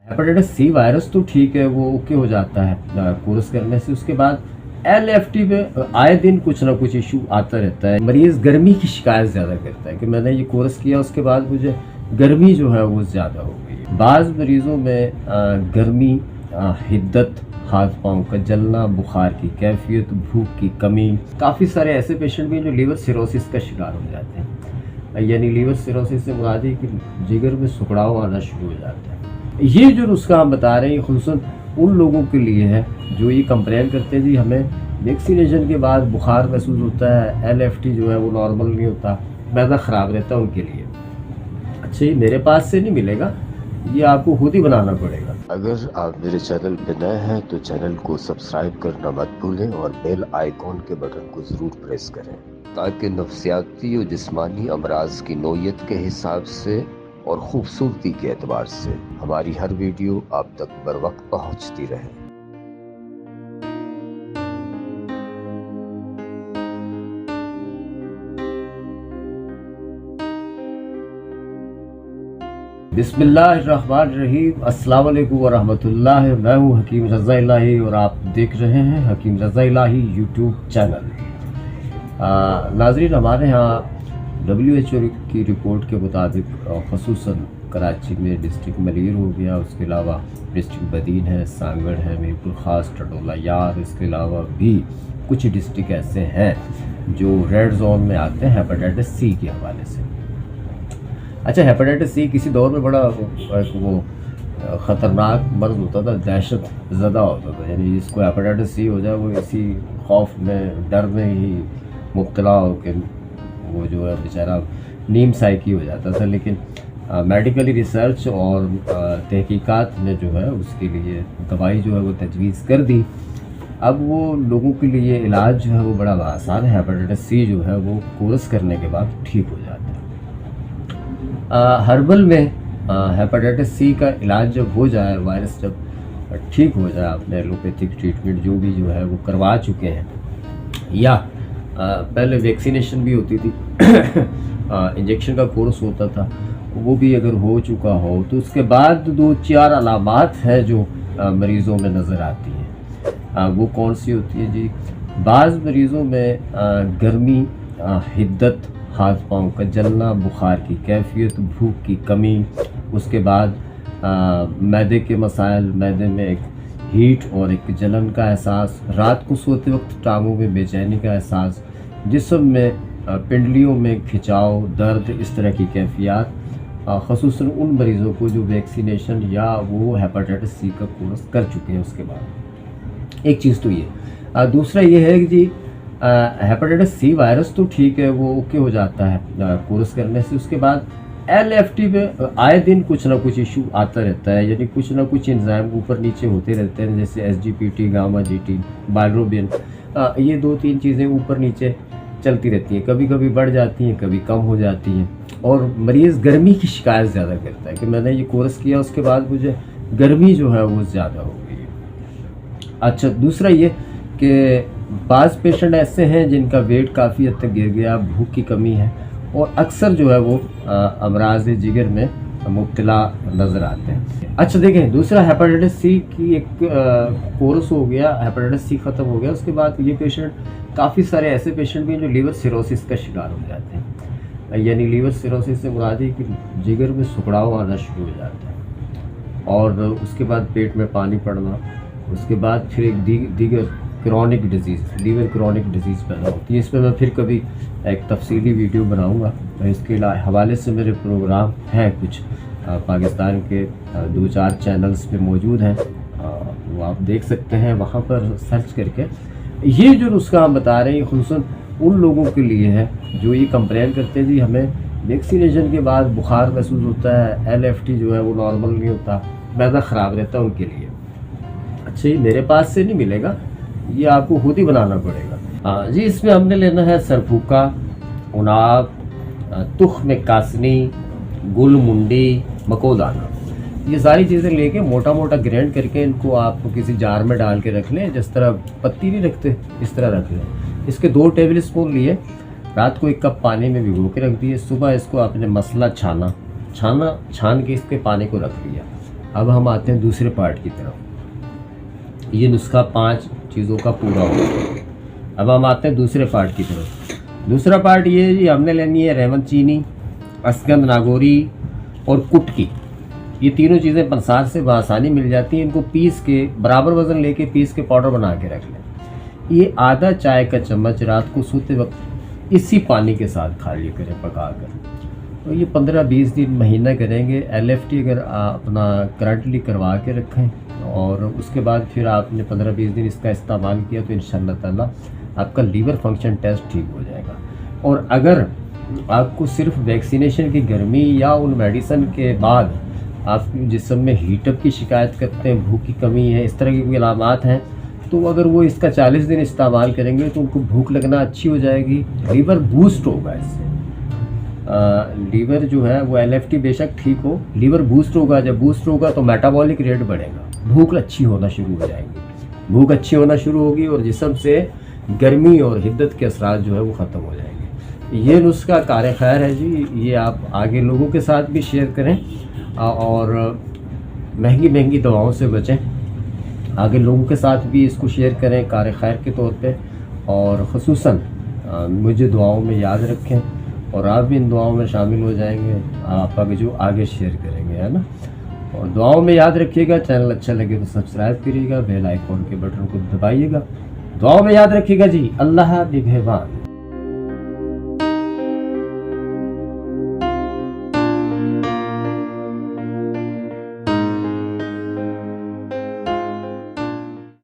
Hepatitis C virus तो ठीक है, वो ओके हो जाता है कोर्स करने से। उसके बाद LFT में आए दिन कुछ ना कुछ इशू आता रहता है। मरीज़ गर्मी की शिकायत ज़्यादा करता है कि मैंने ये कोर्स किया, उसके बाद मुझे गर्मी जो है वो ज़्यादा हो गई। बाज़ मरीज़ों में गर्मी, हिद्दत, हाथ पाँव का जलना, बुखार की कैफियत, भूख की कमी। काफ़ी सारे ऐसे पेशेंट भी हैं जो लीवर सिरोसिस का शिकार हो जाते हैं। यानी लीवर सिरोसिस से मुराद है कि जिगर में सुखड़ाव आना शुरू हो जाता है। ये जो नुस्खा हम बता रहे हैं खुसूसन उन लोगों के लिए है जो ये कंप्लेन करते हैं जी हमें वैक्सीनेशन के बाद बुखार महसूस होता है, LFT जो है वो नॉर्मल नहीं होता, मैदा ख़राब रहता है, उनके लिए। अच्छा, ये मेरे पास से नहीं मिलेगा, ये आपको खुद ही बनाना पड़ेगा। अगर आप मेरे चैनल पे नए हैं तो चैनल को सब्सक्राइब करना मत भूलें और बेल आइकॉन के बटन को ज़रूर प्रेस करें ताकि नफ्सियाती और जिस्मानी अमराज की नोयत के हिसाब से और खूबसूरती के एतबार से हमारी हर वीडियो आप तक बर वक्त पहुँचती रहे। बिस्मिल्लाहिर्रहमानिर्रहीम, अस्सलाम वालेकुम वरहमतुल्लाह। मैं हूँ हकीम रज़ा इलाही और आप देख रहे हैं हकीम रज़ा इलाही यूट्यूब चैनल। नाज़रीन, हमारे यहाँ WHO की रिपोर्ट के मुताबिक ख़ुसूसन कराची में डिस्ट्रिक्ट मलीर हो गया, उसके अलावा डिस्ट्रिक्ट बदीन है, सांगड़ है, मीरपुर ख़ास, टडोला यार, इसके अलावा भी कुछ डिस्ट्रिक्ट ऐसे हैं जो रेड जोन में आते हैं हेपेटाइटिस सी के हवाले से। अच्छा, हेपेटाइटिस सी किसी दौर में बड़ा वो ख़तरनाक मर्ज़ होता था, दहशत ज़दा होता था। यानी जिसको हेपेटाइटिस सी हो जाए वो इसी खौफ में, डर में ही मुब्तला हो के वो जो है बेचारा नीम साइकी हो जाता था। लेकिन मेडिकली रिसर्च और तहकीकात ने जो है उसके लिए दवाई जो है वो तजवीज़ कर दी। अब वो लोगों के लिए इलाज जो है वो बड़ा आसान है। हेपेटाइटिस सी जो है वो कोर्स करने के बाद ठीक हो जाता है। हर्बल में हेपेटाइटिस सी का इलाज जब हो जाए, वायरस जब ठीक हो जाए, आपने एलोपैथिक ट्रीटमेंट जो भी जो है वो करवा चुके हैं, या पहले वैक्सीनेशन भी होती थी इंजेक्शन का कोर्स होता था, वो भी अगर हो चुका हो तो उसके बाद 2-4 अलामात हैं जो मरीज़ों में नज़र आती हैं। वो कौन सी होती है जी? बाज़ मरीज़ों में गर्मी, हिद्दत, हाथ पाँव का जलना, बुखार की कैफियत, भूख की कमी, उसके बाद मैदे के मसाइल, मैदे में एक हीट और एक जलन का एहसास, रात को सोते वक्त टांगों में बेचैनी का एहसास, जिस्म में पिंडलियों में खिंचाव, दर्द, इस तरह की कैफियत, ख़ुसूसन उन मरीज़ों को जो वैक्सीनेशन या वो हेपेटाइटिस सी का कोर्स कर चुके हैं। उसके बाद एक चीज़ तो ये, दूसरा ये है कि जी हेपेटाइटिस सी वायरस तो ठीक है, वो ओके हो जाता है कोर्स करने से। उसके बाद LFT में आए दिन कुछ ना कुछ इशू आता रहता है, यानी कुछ ना कुछ एंजाइम ऊपर नीचे होते रहते हैं, जैसे SGPT, गामा GT, बाइलोबिन, ये 2-3 चीज़ें ऊपर नीचे चलती रहती हैं, कभी कभी बढ़ जाती हैं, कभी कम हो जाती हैं। और मरीज़ गर्मी की शिकायत ज़्यादा करता है कि मैंने ये कोर्स किया, उसके बाद मुझे गर्मी जो है वो ज़्यादा हो गई। अच्छा, दूसरा ये कि बाज़ पेशेंट ऐसे हैं जिनका वेट काफ़ी हद तक गिर गया, भूख की कमी है और अक्सर जो है वो अमराज जिगर में मुब्तला नज़र आते हैं। अच्छा देखें, दूसरा हेपेटाइटिस सी की एक कोर्स हो गया, हेपेटाइटिस सी ख़त्म हो गया, उसके बाद ये पेशेंट, काफ़ी सारे ऐसे पेशेंट भी हैं जो लीवर सिरोसिस का शिकार हो जाते हैं। यानी लीवर सिरोसिस से मुराद है कि जिगर में सुखड़ाव आना शुरू हो जाता है और उसके बाद पेट में पानी पड़ना, उसके बाद फिर एक दीगर chronic disease, liver chronic disease पैदा होती है। इस पर मैं फिर कभी एक तफसीली वीडियो बनाऊंगा। इसके हवाले से मेरे प्रोग्राम हैं कुछ पाकिस्तान के 2-4 चैनल्स पे मौजूद हैं, वो आप देख सकते हैं, वहाँ पर सर्च करके। ये जो नुस्खा हम बता रहे हैं खुसूसन उन लोगों के लिए है जो ये कंप्लेन करते हैं जी हमें वैक्सीनेशन के बाद बुखार महसूस होता है, LFT जो है वो नॉर्मल नहीं होता, मैदा ख़राब रहता है, उनके लिए। अच्छा, ये मेरे पास से नहीं मिलेगा, ये आपको खुद ही बनाना पड़ेगा। हाँ जी, इसमें हमने लेना है सरफूका, उनाब, तुख्म कासनी, गुल मुंडी, मकोदाना। ये सारी चीज़ें लेके मोटा मोटा ग्राइंड करके इनको आप किसी जार में डाल के रख लें, जिस तरह पत्ती नहीं रखते इस तरह रख लें। इसके 2 टेबल स्पून लिए, रात को 1 कप पानी में भिगो के रख दिए, सुबह इसको आपने मसला छान के इसके पानी को रख लिया। अब हम आते हैं दूसरे पार्ट की तरफ। ये नुस्खा 5 चीज़ों का पूरा हो गया। अब हम आते हैं दूसरे पार्ट की तरफ। दूसरा पार्ट ये जी, हमने लेनी है रेवन चीनी, असगंध नागौरी और कुटकी। ये तीनों चीज़ें पंसार से बआसानी मिल जाती हैं। इनको पीस के बराबर वज़न लेके पीस के पाउडर बना के रख लें। ये आधा चाय का चम्मच रात को सोते वक्त इसी पानी के साथ खा लिया करें पका कर। तो ये 15-20 दिन महीना करेंगे। LFT अगर अपना करंटली करवा के रखें और उसके बाद फिर आपने 15-20 दिन इसका इस्तेमाल किया तो इंशाअल्लाह ताला आपका लीवर फंक्शन टेस्ट ठीक हो जाएगा। और अगर आपको सिर्फ वैक्सीनेशन की गर्मी या उन मेडिसिन के बाद आप जिस्म में हीटअप की शिकायत करते हैं, भूख की कमी है, इस तरह की कोई अलामात हैं, तो अगर वो इसका 40 दिन इस्तेमाल करेंगे तो उनको भूख लगना अच्छी हो जाएगी, लीवर बूस्ट होगा इससे। लीवर जो है वो LFT बेशक ठीक हो, लीवर बूस्ट होगा। जब बूस्ट होगा तो मेटाबॉलिक रेट बढ़ेगा, भूख अच्छी होना शुरू हो जाएगी। भूख अच्छी होना शुरू होगी और जिस्म से गर्मी और हिद्दत के असरात जो है वो ख़त्म हो जाएंगे। ये नुस्खा कार खैर है जी, ये आप आगे लोगों के साथ भी शेयर करें और महंगी महंगी दवाओं से बचें। आगे लोगों के साथ भी इसको शेयर करें कार खैर के तौर पे, और ख़ुसूसन मुझे दुआओं में याद रखें और आप भी इन दुआओं में शामिल हो जाएंगे। आप आगे जो आगे शेयर करेंगे, है ना। और दुआओं में याद रखिएगा। चैनल अच्छा लगे तो सब्सक्राइब करिएगा, बेल आइकॉन के बटन को दबाइएगा। दुआओं में याद रखिएगा जी। अल्लाह निगहबान।